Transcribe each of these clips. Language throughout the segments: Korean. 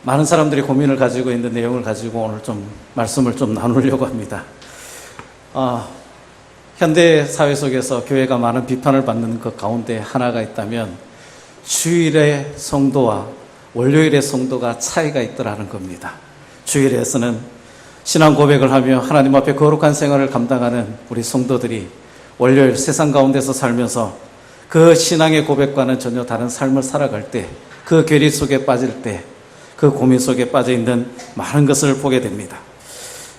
많은 사람들이 고민을 가지고 있는 내용을 가지고 오늘 좀 말씀을 좀 나누려고 합니다. 현대 사회 속에서 교회가 많은 비판을 받는 그 가운데 하나가 있다면 주일의 성도와 월요일의 성도가 차이가 있더라는 겁니다. 주일에서는 신앙 고백을 하며 하나님 앞에 거룩한 생활을 감당하는 우리 성도들이 월요일 세상 가운데서 살면서 그 신앙의 고백과는 전혀 다른 삶을 살아갈 때, 그 괴리 속에 빠질 때, 그 고민 속에 빠져 있는 많은 것을 보게 됩니다.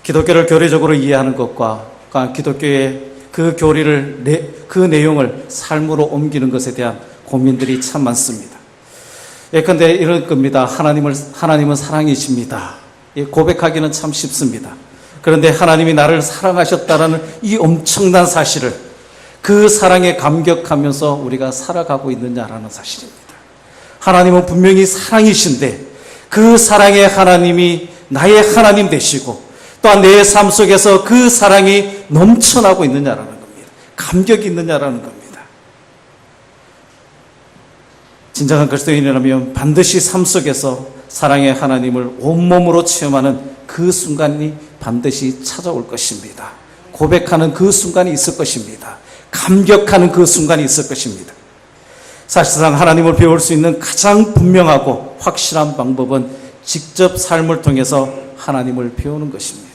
기독교를 교리적으로 이해하는 것과 기독교의 그 교리를, 그 내용을 삶으로 옮기는 것에 대한 고민들이 참 많습니다. 예컨대 이럴 겁니다. 하나님은 사랑이십니다. 고백하기는 참 쉽습니다. 그런데 하나님이 나를 사랑하셨다는 이 엄청난 사실을, 그 사랑에 감격하면서 우리가 살아가고 있느냐라는 사실입니다. 하나님은 분명히 사랑이신데 그 사랑의 하나님이 나의 하나님 되시고 또한 내 삶 속에서 그 사랑이 넘쳐나고 있느냐라는 겁니다. 감격이 있느냐라는 겁니다. 진정한 그리스도인이라면 반드시 삶 속에서 사랑의 하나님을 온몸으로 체험하는 그 순간이 반드시 찾아올 것입니다. 고백하는 그 순간이 있을 것입니다. 감격하는 그 순간이 있을 것입니다. 사실상 하나님을 배울 수 있는 가장 분명하고 확실한 방법은 직접 삶을 통해서 하나님을 배우는 것입니다.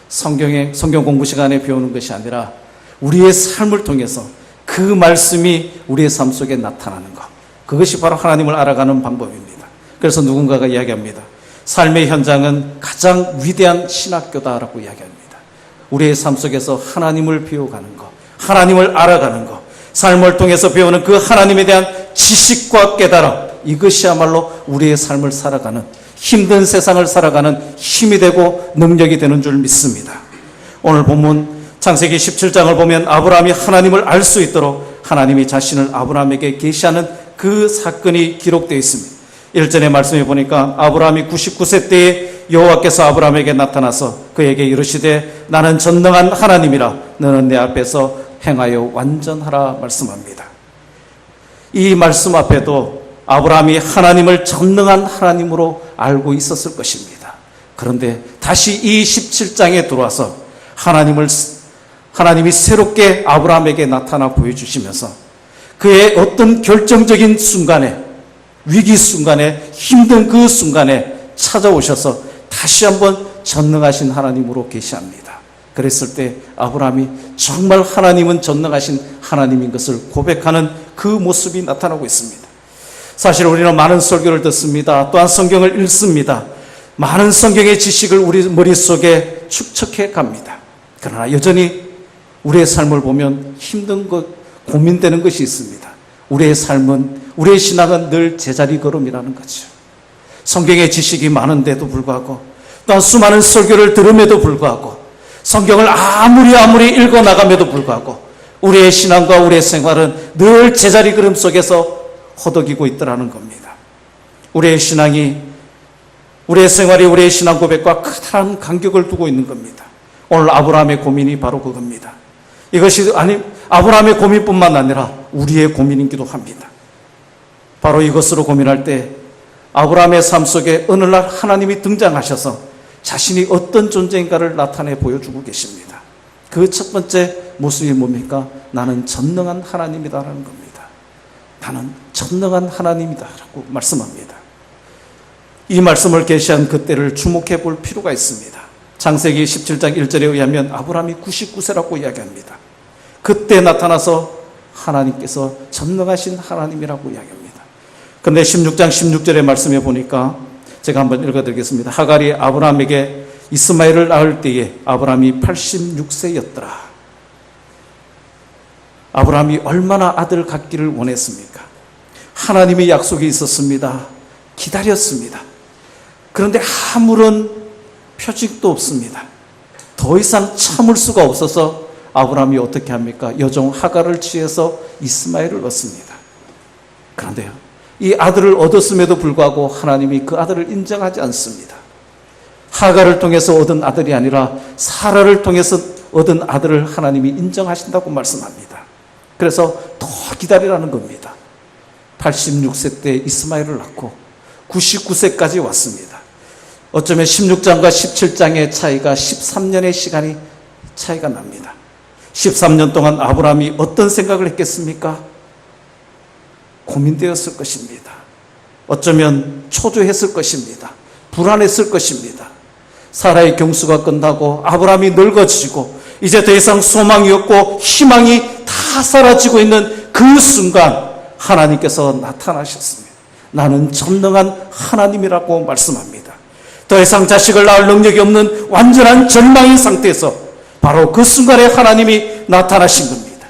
성경 공부 시간에 배우는 것이 아니라 우리의 삶을 통해서 그 말씀이 우리의 삶 속에 나타나는 것, 그것이 바로 하나님을 알아가는 방법입니다. 그래서 누군가가 이야기합니다. 삶의 현장은 가장 위대한 신학교다라고 이야기합니다. 우리의 삶 속에서 하나님을 배워가는 것, 하나님을 알아가는 것, 삶을 통해서 배우는 그 하나님에 대한 지식과 깨달음, 이것이야말로 우리의 삶을 살아가는, 힘든 세상을 살아가는 힘이 되고 능력이 되는 줄 믿습니다. 오늘 본문 창세기 17장을 보면 아브라함이 하나님을 알 수 있도록 하나님이 자신을 아브라함에게 계시하는 그 사건이 기록되어 있습니다. 1절의 말씀에 보니까 아브라함이 99세 때에 여호와께서 아브라함에게 나타나서 그에게 이르시되 나는 전능한 하나님이라 너는 내 앞에서 행하여 완전하라 말씀합니다. 이 말씀 앞에도 아브라함이 하나님을 전능한 하나님으로 알고 있었을 것입니다. 그런데 다시 이 17장에 들어와서 하나님이 새롭게 아브라함에게 나타나 보여주시면서 그의 어떤 결정적인 순간에, 위기 순간에, 힘든 그 순간에 찾아오셔서 다시 한번 전능하신 하나님으로 계시합니다. 그랬을 때 아브라함이 정말 하나님은 전능하신 하나님인 것을 고백하는 그 모습이 나타나고 있습니다. 사실 우리는 많은 설교를 듣습니다. 또한 성경을 읽습니다. 많은 성경의 지식을 우리 머릿속에 축적해 갑니다. 그러나 여전히 우리의 삶을 보면 힘든 것, 고민되는 것이 있습니다. 우리의 삶은, 우리의 신앙은 늘 제자리 걸음이라는 거죠. 성경의 지식이 많은데도 불구하고 또한 수많은 설교를 들음에도 불구하고 성경을 아무리 읽어나감에도 불구하고 우리의 신앙과 우리의 생활은 늘 제자리 걸음 속에서 허덕이고 있더라는 겁니다. 우리의 신앙이, 우리의 생활이 우리의 신앙 고백과 커다란 간격을 두고 있는 겁니다. 오늘 아브라함의 고민이 바로 그겁니다. 이것이 아브라함의 고민뿐만 아니라 우리의 고민이기도 합니다. 바로 이것으로 고민할 때 아브라함의 삶 속에 어느 날 하나님이 등장하셔서 자신이 어떤 존재인가를 나타내 보여주고 계십니다. 그 첫 번째 모습이 뭡니까? 나는 전능한 하나님이다라는 겁니다. 나는 전능한 하나님이다라고 말씀합니다. 이 말씀을 계시한 그때를 주목해 볼 필요가 있습니다. 창세기 17장 1절에 의하면 아브라함이 99세라고 이야기합니다. 그때 나타나서 하나님께서 전능하신 하나님이라고 이야기합니다. 그런데 16장 16절의 말씀에 보니까 제가 한번 읽어드리겠습니다. 하갈이 아브라함에게 이스마엘을 낳을 때에 아브라함이 86세였더라. 아브라함이 얼마나 아들 갖기를 원했습니까? 하나님의 약속이 있었습니다. 기다렸습니다. 그런데 아무런 표징도 없습니다. 더 이상 참을 수가 없어서 아브라함이 어떻게 합니까? 여종 하갈을 취해서 이스마엘을 얻습니다. 그런데요, 이 아들을 얻었음에도 불구하고 하나님이 그 아들을 인정하지 않습니다. 하갈을 통해서 얻은 아들이 아니라 사라를 통해서 얻은 아들을 하나님이 인정하신다고 말씀합니다. 그래서 더 기다리라는 겁니다. 86세 때 이스마엘을 낳고 99세까지 왔습니다. 어쩌면 16장과 17장의 차이가 13년의 시간이 차이가 납니다. 13년 동안 아브라함이 어떤 생각을 했겠습니까? 고민되었을 것입니다. 어쩌면 초조했을 것입니다. 불안했을 것입니다. 사라의 경수가 끝나고 아브라함이 늙어지고 이제 더 이상 소망이 없고 희망이 다 사라지고 있는 그 순간 하나님께서 나타나셨습니다. 나는 전능한 하나님이라고 말씀합니다. 더 이상 자식을 낳을 능력이 없는 완전한 절망인 상태에서 바로 그 순간에 하나님이 나타나신 겁니다.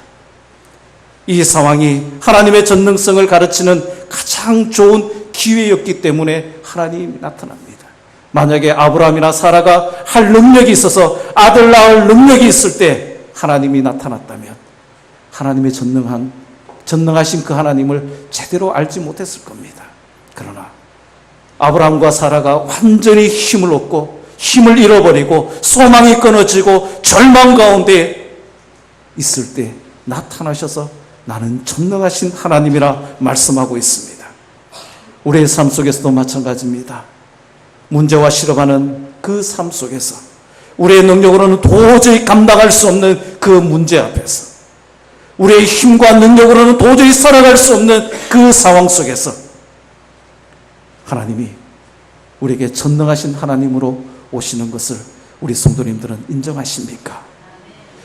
이 상황이 하나님의 전능성을 가르치는 가장 좋은 기회였기 때문에 하나님이 나타납니다. 만약에 아브라함이나 사라가 할 능력이 있어서 아들 낳을 능력이 있을 때 하나님이 나타났다면 하나님의 전능하신 그 하나님을 제대로 알지 못했을 겁니다. 그러나 아브라함과 사라가 완전히 힘을 얻고 힘을 잃어버리고 소망이 끊어지고 절망 가운데 있을 때 나타나셔서 나는 전능하신 하나님이라 말씀하고 있습니다. 우리의 삶 속에서도 마찬가지입니다. 문제와 실험하는 그 삶 속에서 우리의 능력으로는 도저히 감당할 수 없는 그 문제 앞에서 우리의 힘과 능력으로는 도저히 살아갈 수 없는 그 상황 속에서 하나님이 우리에게 전능하신 하나님으로 오시는 것을 우리 성도님들은 인정하십니까?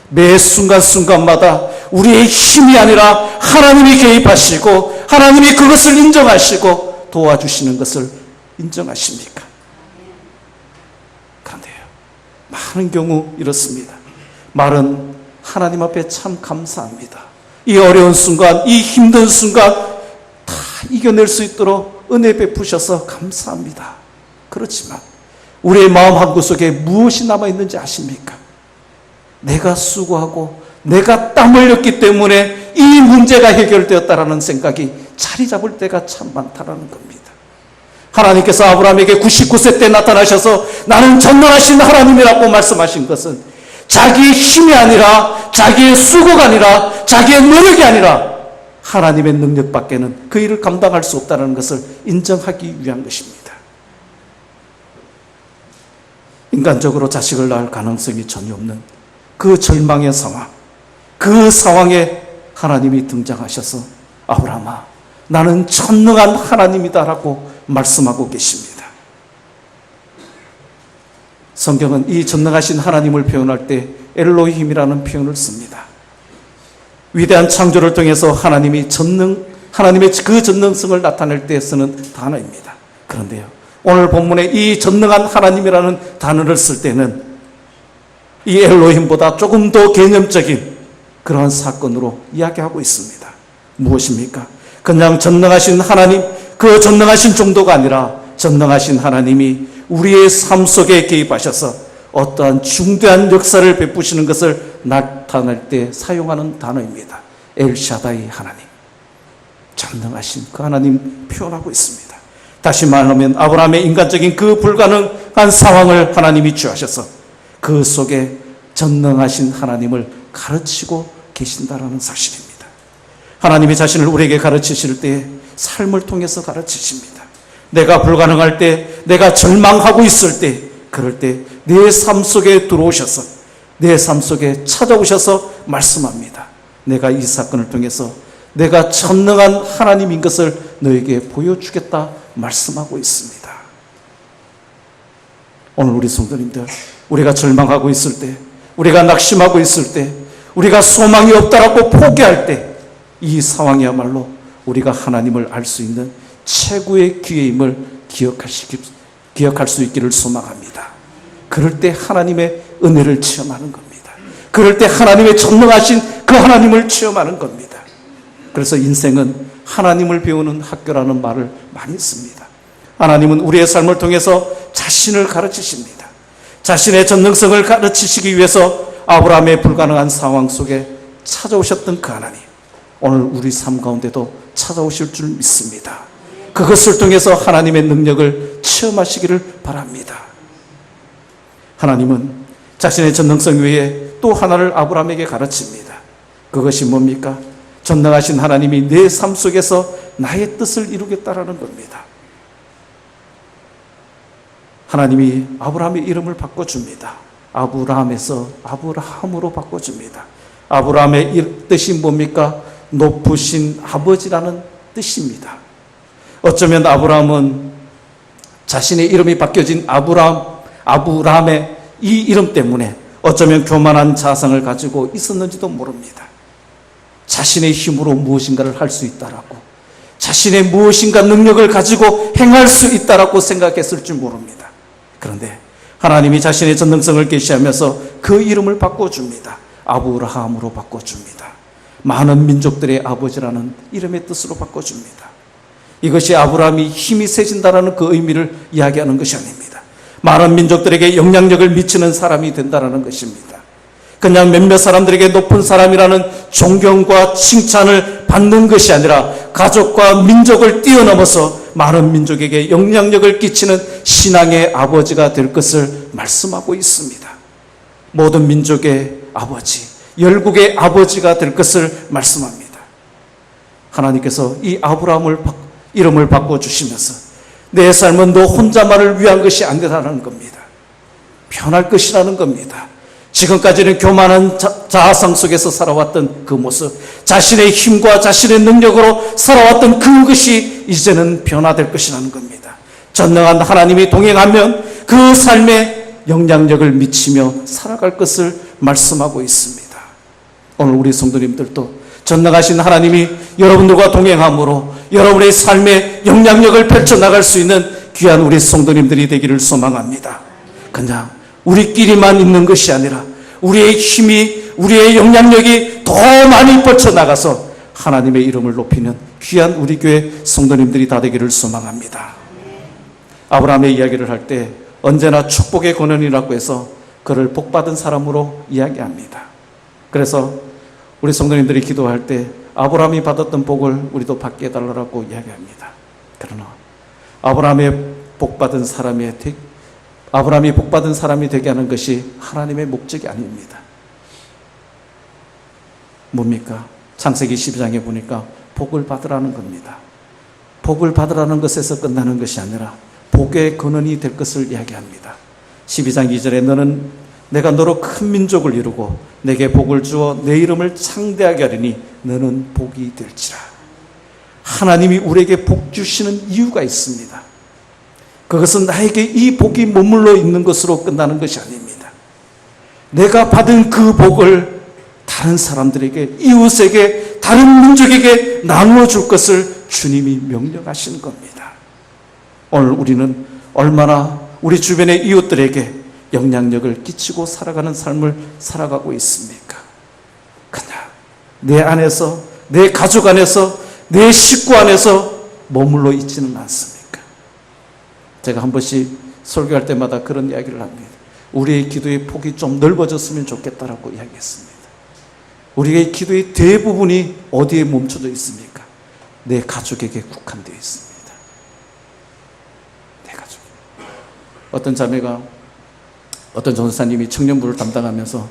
매 순간순간마다 우리의 힘이 아니라 하나님이 개입하시고 하나님이 그것을 인정하시고 도와주시는 것을 인정하십니까? 그런데요, 많은 경우 이렇습니다. 말은 하나님 앞에 참 감사합니다. 이 어려운 순간, 이 힘든 순간 다 이겨낼 수 있도록 은혜 베푸셔서 감사합니다. 그렇지만 우리의 마음 한구석에 무엇이 남아있는지 아십니까? 내가 수고하고 내가 땀 흘렸기 때문에 이 문제가 해결되었다라는 생각이 자리 잡을 때가 참 많다라는 겁니다. 하나님께서 아브라함에게 99세 때 나타나셔서 나는 전능하신 하나님이라고 말씀하신 것은 자기의 힘이 아니라 자기의 수고가 아니라 자기의 노력이 아니라 하나님의 능력밖에는 그 일을 감당할 수 없다는 것을 인정하기 위한 것입니다. 인간적으로 자식을 낳을 가능성이 전혀 없는 그 절망의 상황, 그 상황에 하나님이 등장하셔서 아브라함아, 나는 전능한 하나님이다라고 말씀하고 계십니다. 성경은 이 전능하신 하나님을 표현할 때 엘로힘이라는 표현을 씁니다. 위대한 창조를 통해서 하나님의 그 전능성을 나타낼 때 쓰는 단어입니다. 그런데요, 오늘 본문에 이 전능한 하나님이라는 단어를 쓸 때는 이 엘로힘보다 조금 더 개념적인 그러한 사건으로 이야기하고 있습니다. 무엇입니까? 그냥 전능하신 하나님, 그 전능하신 정도가 아니라 전능하신 하나님이 우리의 삶 속에 개입하셔서 어떠한 중대한 역사를 베푸시는 것을 나타낼 때 사용하는 단어입니다. 엘샤다이 하나님, 전능하신 그 하나님 표현하고 있습니다. 다시 말하면 아브라함의 인간적인 그 불가능한 상황을 하나님이 취하셔서 그 속에 전능하신 하나님을 가르치고 계신다라는 사실입니다. 하나님이 자신을 우리에게 가르치실 때 삶을 통해서 가르치십니다. 내가 불가능할 때, 내가 절망하고 있을 때, 그럴 때 내 삶 속에 들어오셔서 내 삶 속에 찾아오셔서 말씀합니다. 내가 이 사건을 통해서 내가 전능한 하나님인 것을 너에게 보여주겠다 말씀하고 있습니다. 오늘 우리 성도님들, 우리가 절망하고 있을 때, 우리가 낙심하고 있을 때, 우리가 소망이 없다라고 포기할 때, 이 상황이야말로 우리가 하나님을 알 수 있는 최고의 기회임을 기억할 수 있기를 소망합니다. 그럴 때 하나님의 은혜를 체험하는 겁니다. 그럴 때 하나님의 전능하신 그 하나님을 체험하는 겁니다. 그래서 인생은 하나님을 배우는 학교라는 말을 많이 씁니다. 하나님은 우리의 삶을 통해서 자신을 가르치십니다. 자신의 전능성을 가르치시기 위해서 아브라함의 불가능한 상황 속에 찾아오셨던 그 하나님, 오늘 우리 삶 가운데도 찾아오실 줄 믿습니다. 그것을 통해서 하나님의 능력을 체험하시기를 바랍니다. 하나님은 자신의 전능성 외에 또 하나를 아브라함에게 가르칩니다. 그것이 뭡니까? 전능하신 하나님이 내 삶 속에서 나의 뜻을 이루겠다라는 겁니다. 하나님이 아브라함의 이름을 바꿔줍니다. 아브라함에서 아브라함으로 바꿔줍니다. 아브라함의 뜻이 뭡니까? 높으신 아버지라는 뜻입니다. 어쩌면 아브라함은 자신의 이름이 바뀌어진 아브라함의 이 이름 때문에 어쩌면 교만한 자상을 가지고 있었는지도 모릅니다. 자신의 힘으로 무엇인가를 할 수 있다라고, 자신의 무엇인가 능력을 가지고 행할 수 있다라고 생각했을 줄 모릅니다. 그런데 하나님이 자신의 전능성을 계시하면서 그 이름을 바꿔줍니다. 아브라함으로 바꿔줍니다. 많은 민족들의 아버지라는 이름의 뜻으로 바꿔줍니다. 이것이 아브라함이 힘이 세진다라는 그 의미를 이야기하는 것이 아닙니다. 많은 민족들에게 영향력을 미치는 사람이 된다라는 것입니다. 그냥 몇몇 사람들에게 높은 사람이라는 존경과 칭찬을 받는 것이 아니라 가족과 민족을 뛰어넘어서 많은 민족에게 영향력을 끼치는 신앙의 아버지가 될 것을 말씀하고 있습니다. 모든 민족의 아버지, 열국의 아버지가 될 것을 말씀합니다. 하나님께서 이 아브라함을 이름을 바꿔주시면서 내 삶은 너 혼자만을 위한 것이 아니라는 겁니다. 변할 것이라는 겁니다. 지금까지는 교만한 자아상 속에서 살아왔던 그 모습, 자신의 힘과 자신의 능력으로 살아왔던 그것이 이제는 변화될 것이라는 겁니다. 전능한 하나님이 동행하면 그 삶에 영향력을 미치며 살아갈 것을 말씀하고 있습니다. 오늘 우리 성도님들도 전능하신 하나님이 여러분들과 동행함으로 여러분의 삶에 영향력을 펼쳐나갈 수 있는 귀한 우리 성도님들이 되기를 소망합니다. 그냥 우리끼리만 있는 것이 아니라 우리의 힘이, 우리의 영향력이 더 많이 뻗쳐나가서 하나님의 이름을 높이는 귀한 우리 교회 성도님들이 다 되기를 소망합니다. 아브라함의 이야기를 할 때 언제나 축복의 권원이라고 해서 그를 복받은 사람으로 이야기합니다. 그래서 우리 성도님들이 기도할 때 아브라함이 받았던 복을 우리도 받게 해달라고 이야기합니다. 그러나 아브라함이 복받은 사람이 되게 하는 것이 하나님의 목적이 아닙니다. 뭡니까? 창세기 12장에 보니까 복을 받으라는 겁니다. 복을 받으라는 것에서 끝나는 것이 아니라 복의 근원이 될 것을 이야기합니다. 12장 2절에 내가 너로 큰 민족을 이루고 내게 복을 주어 내 이름을 창대하게 하리니 너는 복이 될지라. 하나님이 우리에게 복 주시는 이유가 있습니다. 그것은 나에게 이 복이 머물러 있는 것으로 끝나는 것이 아닙니다. 내가 받은 그 복을 다른 사람들에게, 이웃에게, 다른 민족에게 나누어 줄 것을 주님이 명령하시는 겁니다. 오늘 우리는 얼마나 우리 주변의 이웃들에게 영향력을 끼치고 살아가는 삶을 살아가고 있습니까? 그냥 내 안에서, 내 가족 안에서, 내 식구 안에서 머물러 있지는 않습니까? 제가 한 번씩 설교할 때마다 그런 이야기를 합니다. 우리의 기도의 폭이 좀 넓어졌으면 좋겠다라고 이야기했습니다. 우리의 기도의 대부분이 어디에 멈춰져 있습니까? 내 가족에게 국한되어 있습니다. 내 가족. 어떤 자매가, 어떤 전도사님이 청년부를 담당하면서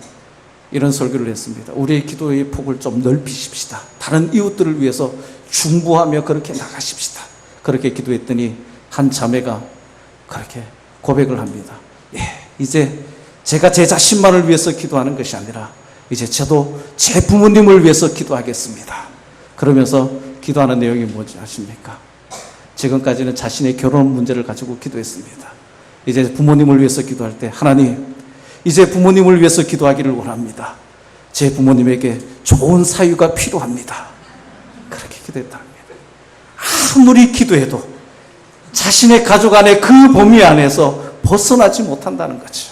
이런 설교를 했습니다. 우리의 기도의 폭을 좀 넓히십시다. 다른 이웃들을 위해서 중보하며 그렇게 나가십시다. 그렇게 기도했더니 한 자매가 그렇게 고백을 합니다. 이제 제가 제 자신만을 위해서 기도하는 것이 아니라 이제 저도 제 부모님을 위해서 기도하겠습니다. 그러면서 기도하는 내용이 뭔지 아십니까? 지금까지는 자신의 결혼 문제를 가지고 기도했습니다. 이제 부모님을 위해서 기도할 때 하나님, 이제 부모님을 위해서 기도하기를 원합니다. 제 부모님에게 좋은 사유가 필요합니다. 그렇게 기도했다 합니다. 아무리 기도해도 자신의 가족 안에 그 범위 안에서 벗어나지 못한다는 거죠.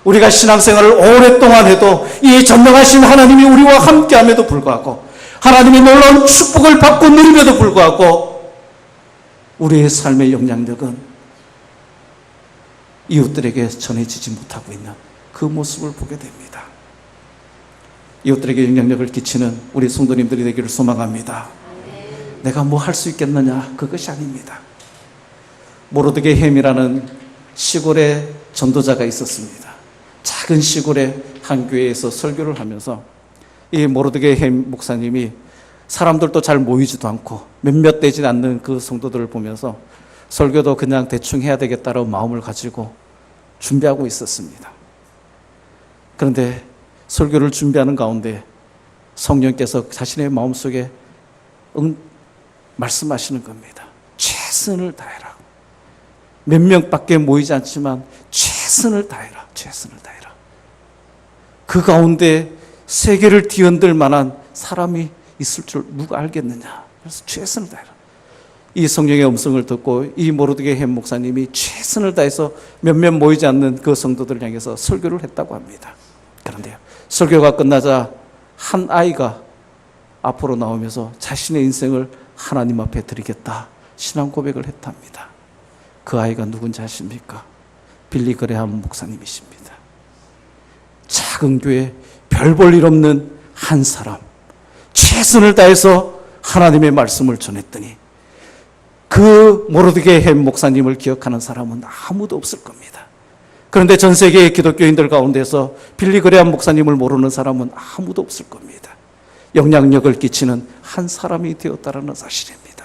우리가 신앙생활을 오랫동안 해도 이 전능하신 하나님이 우리와 함께함에도 불구하고, 하나님의 놀라운 축복을 받고 누림에도 불구하고 우리의 삶의 영향력은 이웃들에게 전해지지 못하고 있는 그 모습을 보게 됩니다. 이웃들에게 영향력을 끼치는 우리 성도님들이 되기를 소망합니다. 내가 뭐 할 수 있겠느냐? 그것이 아닙니다. 모르드게햄이라는 시골에 전도자가 있었습니다. 작은 시골의 한 교회에서 설교를 하면서 이 모르드게햄 목사님이 사람들도 잘 모이지도 않고 몇몇 되지 않는 그 성도들을 보면서 설교도 그냥 대충 해야 되겠다라고 마음을 가지고 준비하고 있었습니다. 그런데 설교를 준비하는 가운데 성령께서 자신의 마음속에 말씀하시는 겁니다. 최선을 다해라. 몇 명밖에 모이지 않지만 최선을 다해라. 최선을 다해라. 그 가운데 세계를 뒤흔들 만한 사람이 있을 줄 누가 알겠느냐. 그래서 최선을 다해라. 이 성령의 음성을 듣고 이 모르드게 햄 목사님이 최선을 다해서 몇몇 모이지 않는 그 성도들을 향해서 설교를 했다고 합니다. 그런데요, 설교가 끝나자 한 아이가 앞으로 나오면서 자신의 인생을 하나님 앞에 드리겠다 신앙 고백을 했답니다. 그 아이가 누군지 아십니까? 빌리 그레함 목사님이십니다. 작은 교회 별 볼 일 없는 한 사람, 최선을 다해서 하나님의 말씀을 전했더니 그 모르드게 햄 목사님을 기억하는 사람은 아무도 없을 겁니다. 그런데 전 세계의 기독교인들 가운데서 빌리 그레함 목사님을 모르는 사람은 아무도 없을 겁니다. 영향력을 끼치는 한 사람이 되었다는 사실입니다.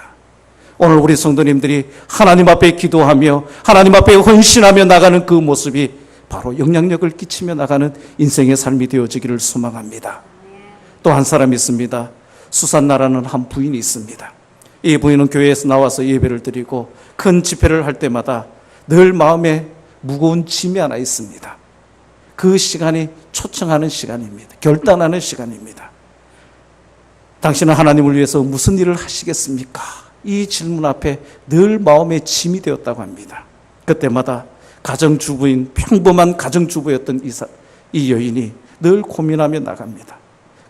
오늘 우리 성도님들이 하나님 앞에 기도하며 하나님 앞에 헌신하며 나가는 그 모습이 바로 영향력을 끼치며 나가는 인생의 삶이 되어지기를 소망합니다. 또 한 사람이 있습니다. 수산나라는 한 부인이 있습니다. 이 부인은 교회에서 나와서 예배를 드리고 큰 집회를 할 때마다 늘 마음에 무거운 짐이 하나 있습니다. 그 시간이 초청하는 시간입니다. 결단하는 시간입니다. 당신은 하나님을 위해서 무슨 일을 하시겠습니까? 이 질문 앞에 늘 마음의 짐이 되었다고 합니다. 그때마다 가정주부인 평범한 가정주부였던 이 여인이 늘 고민하며 나갑니다.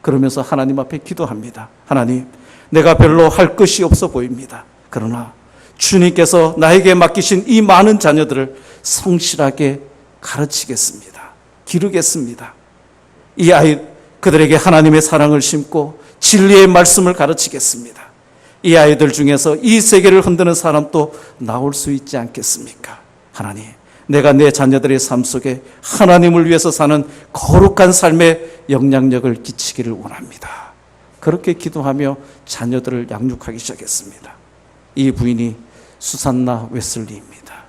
그러면서 하나님 앞에 기도합니다. 하나님, 내가 별로 할 것이 없어 보입니다. 그러나 주님께서 나에게 맡기신 이 많은 자녀들을 성실하게 가르치겠습니다. 기르겠습니다. 이 그들에게 하나님의 사랑을 심고 진리의 말씀을 가르치겠습니다. 이 아이들 중에서 이 세계를 흔드는 사람도 나올 수 있지 않겠습니까? 하나님, 내가 내 자녀들의 삶 속에 하나님을 위해서 사는 거룩한 삶의 영향력을 끼치기를 원합니다. 그렇게 기도하며 자녀들을 양육하기 시작했습니다. 이 부인이 수산나 웨슬리입니다.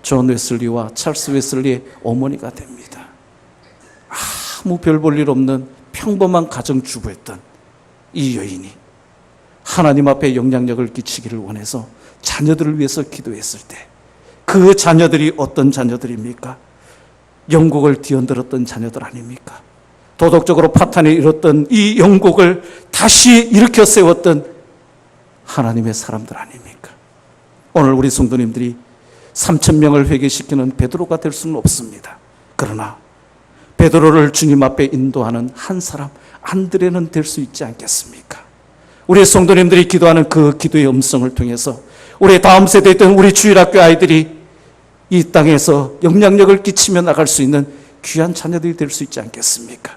존 웨슬리와 찰스 웨슬리의 어머니가 됩니다. 아무 별 볼 일 없는 평범한 가정주부였던 이 여인이 하나님 앞에 영향력을 끼치기를 원해서 자녀들을 위해서 기도했을 때 그 자녀들이 어떤 자녀들입니까? 영국을 뒤흔들었던 자녀들 아닙니까? 도덕적으로 파탄을 일었던 이 영국을 다시 일으켜 세웠던 하나님의 사람들 아닙니까? 오늘 우리 성도님들이 3,000명을 회개시키는 베드로가 될 수는 없습니다. 그러나 베드로를 주님 앞에 인도하는 한 사람, 안드레는 될 수 있지 않겠습니까? 우리 성도님들이 기도하는 그 기도의 음성을 통해서 우리 다음 세대에 있던 우리 주일학교 아이들이 이 땅에서 영향력을 끼치며 나갈 수 있는 귀한 자녀들이 될 수 있지 않겠습니까?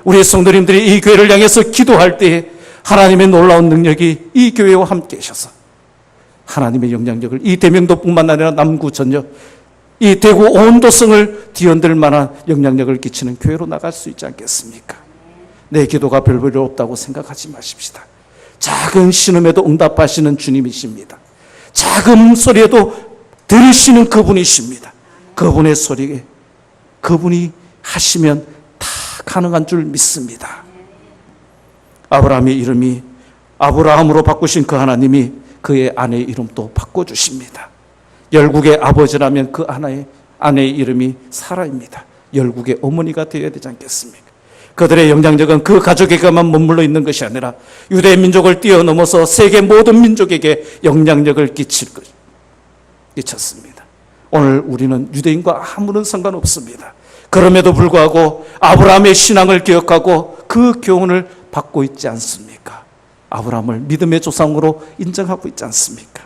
우리 성도님들이 이 교회를 향해서 기도할 때에 하나님의 놀라운 능력이 이 교회와 함께 하셔서 하나님의 영향력을 이 대명도뿐만 아니라 남구 전역, 이 대구 온도성을 뒤흔들 만한 영향력을 끼치는 교회로 나갈 수 있지 않겠습니까? 내 기도가 별 볼일 없다고 생각하지 마십시다. 작은 신음에도 응답하시는 주님이십니다. 작은 소리에도 들으시는 그분이십니다. 그분의 소리에 그분이 하시면 다 가능한 줄 믿습니다. 아브라함의 이름이 아브라함으로 바꾸신 그 하나님이 그의 아내의 이름도 바꿔주십니다. 열국의 아버지라면 그 아내의 이름이 사라입니다. 열국의 어머니가 되어야 되지 않겠습니까? 그들의 영향력은 그 가족에게만 머물러 있는 것이 아니라 유대 민족을 뛰어넘어서 세계 모든 민족에게 영향력을 끼쳤습니다. 오늘 우리는 유대인과 아무런 상관없습니다. 그럼에도 불구하고 아브라함의 신앙을 기억하고 그 교훈을 받고 있지 않습니까? 아브라함을 믿음의 조상으로 인정하고 있지 않습니까?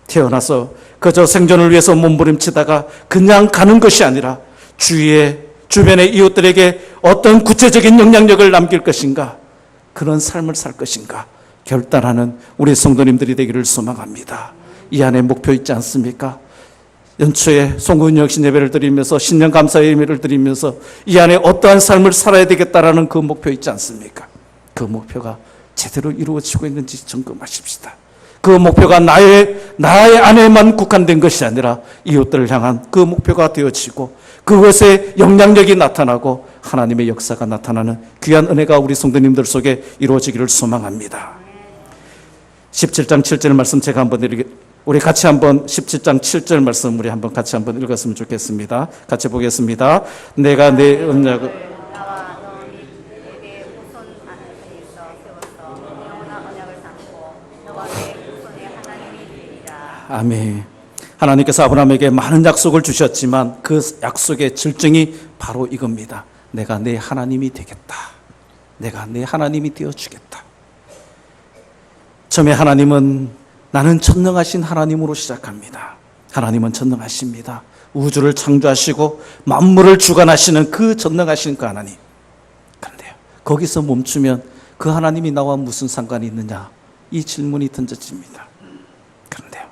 태어나서 그저 생존을 위해서 몸부림치다가 그냥 가는 것이 아니라 주변의 이웃들에게 어떤 구체적인 영향력을 남길 것인가, 그런 삶을 살 것인가 결단하는 우리 성도님들이 되기를 소망합니다. 이 안에 목표 있지 않습니까? 연초에 송구은역신 예배를 드리면서 신년 감사 예배를 드리면서 이 안에 어떠한 삶을 살아야 되겠다라는 그 목표 있지 않습니까? 그 목표가 제대로 이루어지고 있는지 점검하십시다. 그 목표가 나의 안에만 국한된 것이 아니라 이웃들을 향한 그 목표가 되어지고 그것에 영향력이 나타나고 하나님의 역사가 나타나는 귀한 은혜가 우리 성도님들 속에 이루어지기를 소망합니다. 17장 7절 말씀 제가 한번 우리 같이 한번 17장 7절 말씀 우리 한번 같이 한번 읽었으면 좋겠습니다. 같이 보겠습니다. 내가 내 언약을 아멘. 하나님께서 아브라함에게 많은 약속을 주셨지만 그 약속의 절정이 바로 이겁니다. 내가 내 하나님이 되겠다. 내가 내 하나님이 되어주겠다. 처음에 하나님은 나는 전능하신 하나님으로 시작합니다. 하나님은 전능하십니다. 우주를 창조하시고 만물을 주관하시는 그 전능하신 그 하나님. 그런데요, 거기서 멈추면 그 하나님이 나와 무슨 상관이 있느냐? 이 질문이 던져집니다. 그런데요,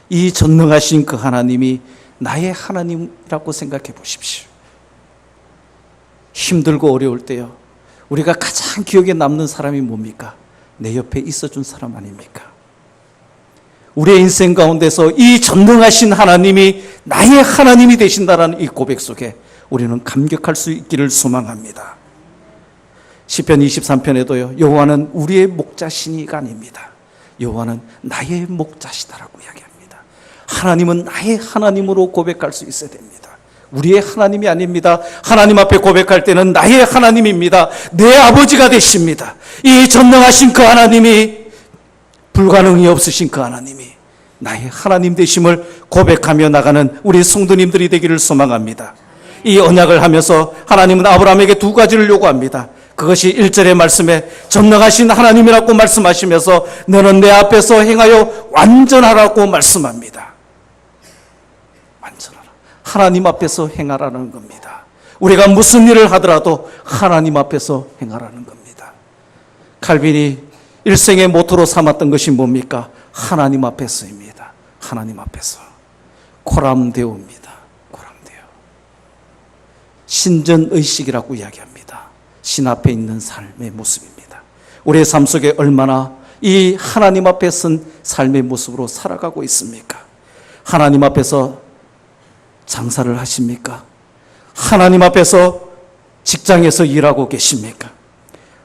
이 전능하신 그 하나님이 나의 하나님이라고 생각해 보십시오. 힘들고 어려울 때요, 우리가 가장 기억에 남는 사람이 뭡니까? 내 옆에 있어준 사람 아닙니까? 우리의 인생 가운데서 이 전능하신 하나님이 나의 하나님이 되신다라는 이 고백 속에 우리는 감격할 수 있기를 소망합니다. 시편 23편에도요, 여호와는 우리의 목자시니가 아닙니다. 여호와는 나의 목자시다라고 이야기합니다. 하나님은 나의 하나님으로 고백할 수 있어야 됩니다. 우리의 하나님이 아닙니다. 하나님 앞에 고백할 때는 나의 하나님입니다. 내 아버지가 되십니다. 이 전능하신 그 하나님이, 불가능이 없으신 그 하나님이 나의 하나님 되심을 고백하며 나가는 우리 성도님들이 되기를 소망합니다. 이 언약을 하면서 하나님은 아브라함에게 두 가지를 요구합니다. 그것이 1절의 말씀에 전능하신 하나님이라고 말씀하시면서 너는 내 앞에서 행하여 완전하라고 말씀합니다. 완전하라. 하나님 앞에서 행하라는 겁니다. 우리가 무슨 일을 하더라도 하나님 앞에서 행하라는 겁니다. 칼빈이 일생의 모토로 삼았던 것이 뭡니까? 하나님 앞에서입니다. 하나님 앞에서. 코람데오입니다. 코람데오. 신전의식이라고 이야기합니다. 신 앞에 있는 삶의 모습입니다. 우리의 삶 속에 얼마나 이 하나님 앞에 선 삶의 모습으로 살아가고 있습니까? 하나님 앞에서 장사를 하십니까? 하나님 앞에서 직장에서 일하고 계십니까?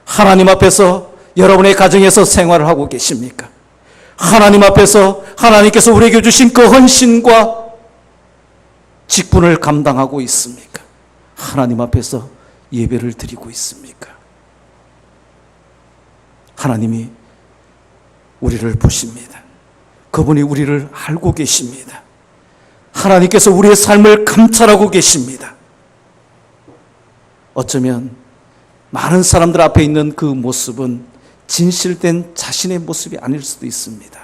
하나님 앞에서 여러분의 가정에서 생활을 하고 계십니까? 하나님 앞에서 하나님께서 우리에게 주신 그 헌신과 직분을 감당하고 있습니까? 하나님 앞에서 예배를 드리고 있습니까? 하나님이 우리를 보십니다. 그분이 우리를 알고 계십니다. 하나님께서 우리의 삶을 감찰하고 계십니다. 어쩌면 많은 사람들 앞에 있는 그 모습은 진실된 자신의 모습이 아닐 수도 있습니다.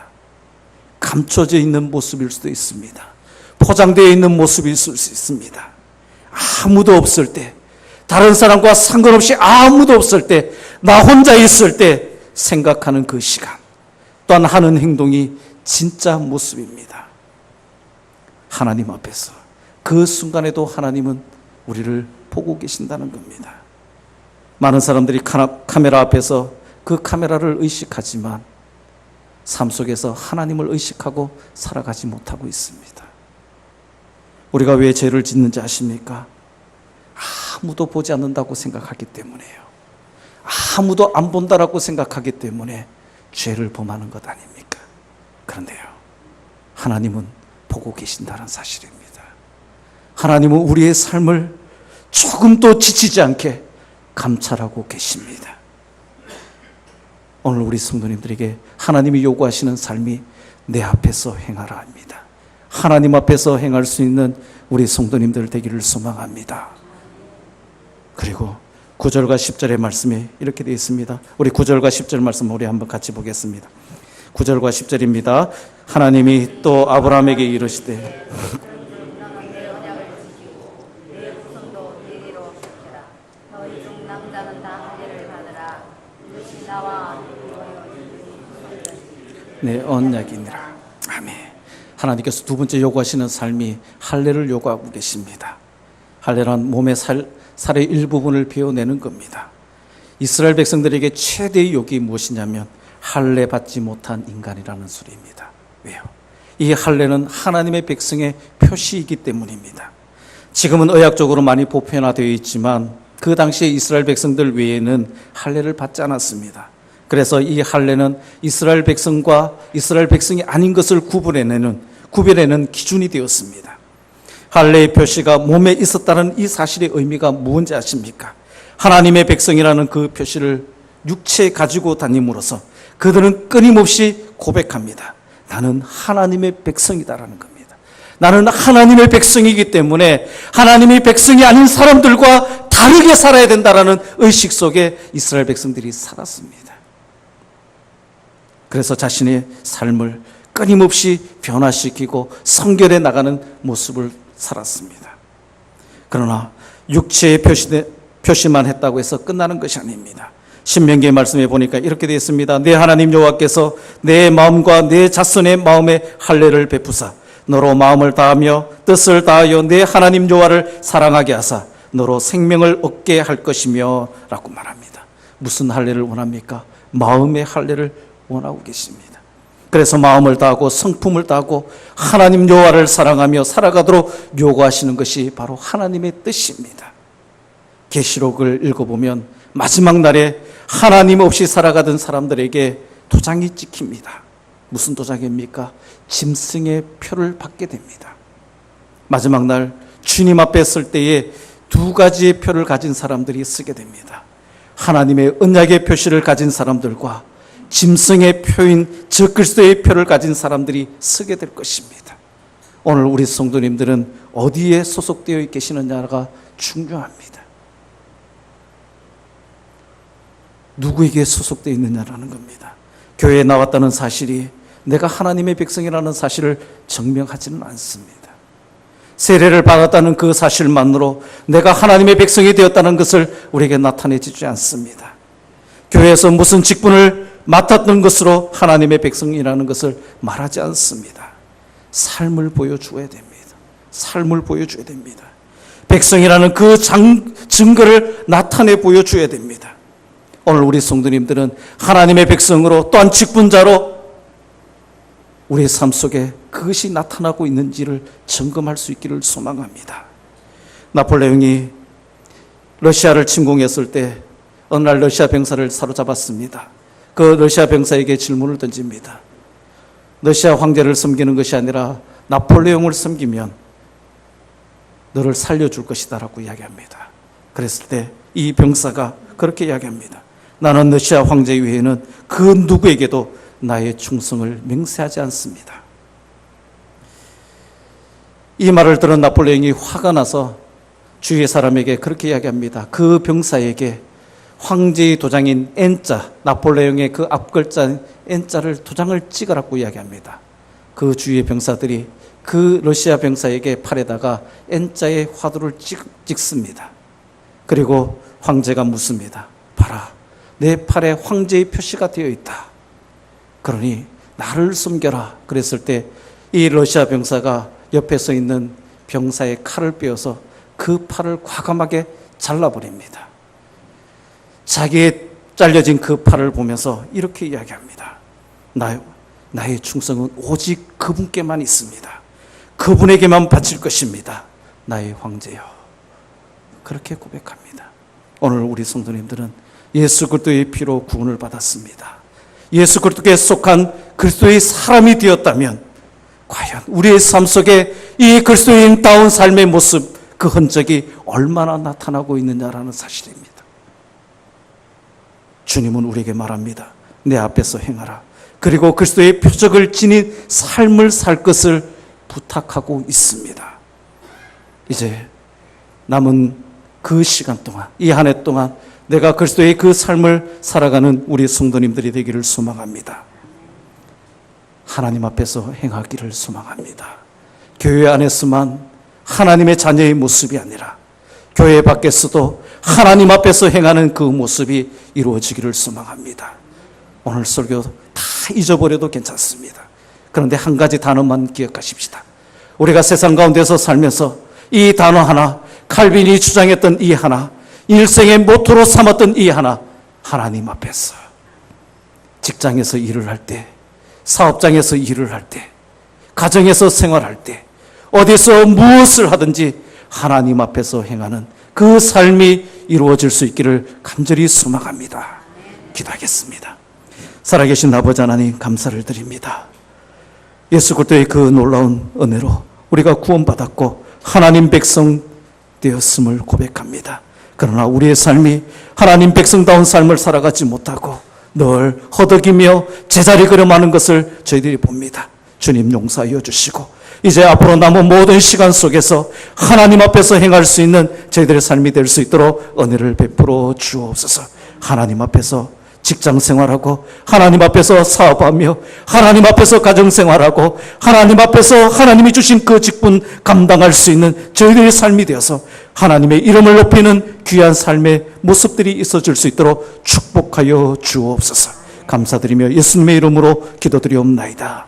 감춰져 있는 모습일 수도 있습니다. 포장되어 있는 모습일 수 있습니다. 아무도 없을 때, 다른 사람과 상관없이 아무도 없을 때, 나 혼자 있을 때 생각하는 그 시간, 또한 하는 행동이 진짜 모습입니다. 하나님 앞에서 그 순간에도 하나님은 우리를 보고 계신다는 겁니다. 많은 사람들이 카메라 앞에서 그 카메라를 의식하지만 삶 속에서 하나님을 의식하고 살아가지 못하고 있습니다. 우리가 왜 죄를 짓는지 아십니까? 아무도 보지 않는다고 생각하기 때문에요. 아무도 안 본다라고 생각하기 때문에 죄를 범하는 것 아닙니까? 그런데요, 하나님은 보고 계신다는 사실입니다. 하나님은 우리의 삶을 조금도 지치지 않게 감찰하고 계십니다. 오늘 우리 성도님들에게 하나님이 요구하시는 삶이 내 앞에서 행하라 합니다. 하나님 앞에서 행할 수 있는 우리 성도님들 되기를 소망합니다. 그리고 9절과 10절의 말씀이 이렇게 되어 있습니다. 우리 9절과 10절 말씀 우리 한번 같이 보겠습니다. 9절과 10절입니다. 하나님이 또 아브라함에게 이르시되 내 언약이니라. 아멘. 하나님께서 두 번째 요구하시는 삶이 할례를 요구하고 계십니다. 할례란 몸의 살의 일부분을 베어내는 겁니다. 이스라엘 백성들에게 최대의 욕이 무엇이냐면 할례 받지 못한 인간이라는 소리입니다. 왜요? 이 할례는 하나님의 백성의 표시이기 때문입니다. 지금은 의학적으로 많이 보편화되어 있지만 그 당시에 이스라엘 백성들 외에는 할례를 받지 않았습니다. 그래서 이 할례는 이스라엘 백성과 이스라엘 백성이 아닌 것을 구별해내는 기준이 되었습니다. 할례의 표시가 몸에 있었다는 이 사실의 의미가 무엇인지 아십니까? 하나님의 백성이라는 그 표시를 육체에 가지고 다님으로써 그들은 끊임없이 고백합니다. 나는 하나님의 백성이다라는 겁니다. 나는 하나님의 백성이기 때문에 하나님의 백성이 아닌 사람들과 다르게 살아야 된다라는 의식 속에 이스라엘 백성들이 살았습니다. 그래서 자신의 삶을 끊임없이 변화시키고 성결해 나가는 모습을 살았습니다. 그러나 육체의 표시만 했다고 해서 끝나는 것이 아닙니다. 신명기의 말씀에 보니까 이렇게 되어 있습니다. 내 하나님 여호와께서 내 마음과 내 자손의 마음에 할례를 베푸사 너로 마음을 다하며 뜻을 다하여 내 하나님 여호와를 사랑하게 하사 너로 생명을 얻게 할 것이며 라고 말합니다. 무슨 할례를 원합니까? 마음의 할례를 원하고 계십니다. 그래서 마음을 다하고 성품을 다하고 하나님 여호와를 사랑하며 살아가도록 요구하시는 것이 바로 하나님의 뜻입니다. 계시록을 읽어보면 마지막 날에 하나님 없이 살아가던 사람들에게 도장이 찍힙니다. 무슨 도장입니까? 짐승의 표를 받게 됩니다. 마지막 날 주님 앞에 설 때에 두 가지의 표를 가진 사람들이 쓰게 됩니다. 하나님의 언약의 표시를 가진 사람들과 짐승의 표인 적그리스도의 표를 가진 사람들이 쓰게 될 것입니다. 오늘 우리 성도님들은 어디에 소속되어 계시느냐가 중요합니다. 누구에게 소속되어 있느냐라는 겁니다. 교회에 나왔다는 사실이 내가 하나님의 백성이라는 사실을 증명하지는 않습니다. 세례를 받았다는 그 사실만으로 내가 하나님의 백성이 되었다는 것을 우리에게 나타내주지 않습니다. 교회에서 무슨 직분을 맡았던 것으로 하나님의 백성이라는 것을 말하지 않습니다. 삶을 보여줘야 됩니다. 삶을 보여줘야 됩니다. 백성이라는 그 증거를 나타내 보여줘야 됩니다. 오늘 우리 성도님들은 하나님의 백성으로 또한 직분자로 우리의 삶 속에 그것이 나타나고 있는지를 점검할 수 있기를 소망합니다. 나폴레옹이 러시아를 침공했을 때 어느 날 러시아 병사를 사로잡았습니다. 그 러시아 병사에게 질문을 던집니다. 러시아 황제를 섬기는 것이 아니라 나폴레옹을 섬기면 너를 살려줄 것이다 라고 이야기합니다. 그랬을 때 이 병사가 그렇게 이야기합니다. 나는 러시아 황제 외에는 그 누구에게도 나의 충성을 맹세하지 않습니다. 이 말을 들은 나폴레옹이 화가 나서 주위의 사람에게 그렇게 이야기합니다. 그 병사에게 황제의 도장인 N자, 나폴레옹의 그 앞글자인 N자를 도장을 찍으라고 이야기합니다. 그 주위의 병사들이 그 러시아 병사에게 팔에다가 N자의 화두를 찍습니다. 그리고 황제가 묻습니다. 봐라, 내 팔에 황제의 표시가 되어 있다. 그러니 나를 숨겨라. 그랬을 때 이 러시아 병사가 옆에 서 있는 병사의 칼을 빼어서 그 팔을 과감하게 잘라버립니다. 자기의 잘려진 그 팔을 보면서 이렇게 이야기합니다. 나의 충성은 오직 그분께만 있습니다. 그분에게만 바칠 것입니다. 나의 황제여. 그렇게 고백합니다. 오늘 우리 성도님들은 예수 그리스도의 피로 구원을 받았습니다. 예수 그리스도께 속한 그리스도의 사람이 되었다면 과연 우리의 삶 속에 이 그리스도인다운 삶의 모습, 그 흔적이 얼마나 나타나고 있느냐라는 사실입니다. 주님은 우리에게 말합니다. 내 앞에서 행하라. 그리고 그리스도의 표적을 지닌 삶을 살 것을 부탁하고 있습니다. 이제 남은 그 시간 동안, 이 한 해 동안 내가 그리스도의 그 삶을 살아가는 우리 성도님들이 되기를 소망합니다. 하나님 앞에서 행하기를 소망합니다. 교회 안에서만 하나님의 자녀의 모습이 아니라 교회 밖에서도 하나님 앞에서 행하는 그 모습이 이루어지기를 소망합니다. 오늘 설교 다 잊어버려도 괜찮습니다. 그런데 한 가지 단어만 기억하십시다. 우리가 세상 가운데서 살면서 이 단어 하나, 칼빈이 주장했던 이 하나, 일생의 모토로 삼았던 이 하나, 하나님 앞에서 직장에서 일을 할 때, 사업장에서 일을 할 때, 가정에서 생활할 때, 어디서 무엇을 하든지 하나님 앞에서 행하는 그 삶이 이루어질 수 있기를 간절히 소망합니다. 기도하겠습니다. 살아계신 아버지 하나님 감사를 드립니다. 예수 그리스도의 그 놀라운 은혜로 우리가 구원받았고 하나님 백성 되었음을 고백합니다. 그러나 우리의 삶이 하나님 백성다운 삶을 살아가지 못하고 늘 허덕이며 제자리 걸음하는 것을 저희들이 봅니다. 주님 용서하여 주시고 이제 앞으로 남은 모든 시간 속에서 하나님 앞에서 행할 수 있는 저희들의 삶이 될 수 있도록 은혜를 베풀어 주옵소서. 하나님 앞에서 직장 생활하고 하나님 앞에서 사업하며 하나님 앞에서 가정 생활하고 하나님 앞에서 하나님이 주신 그 직분 감당할 수 있는 저희들의 삶이 되어서 하나님의 이름을 높이는 귀한 삶의 모습들이 있어질 수 있도록 축복하여 주옵소서. 감사드리며 예수님의 이름으로 기도드리옵나이다.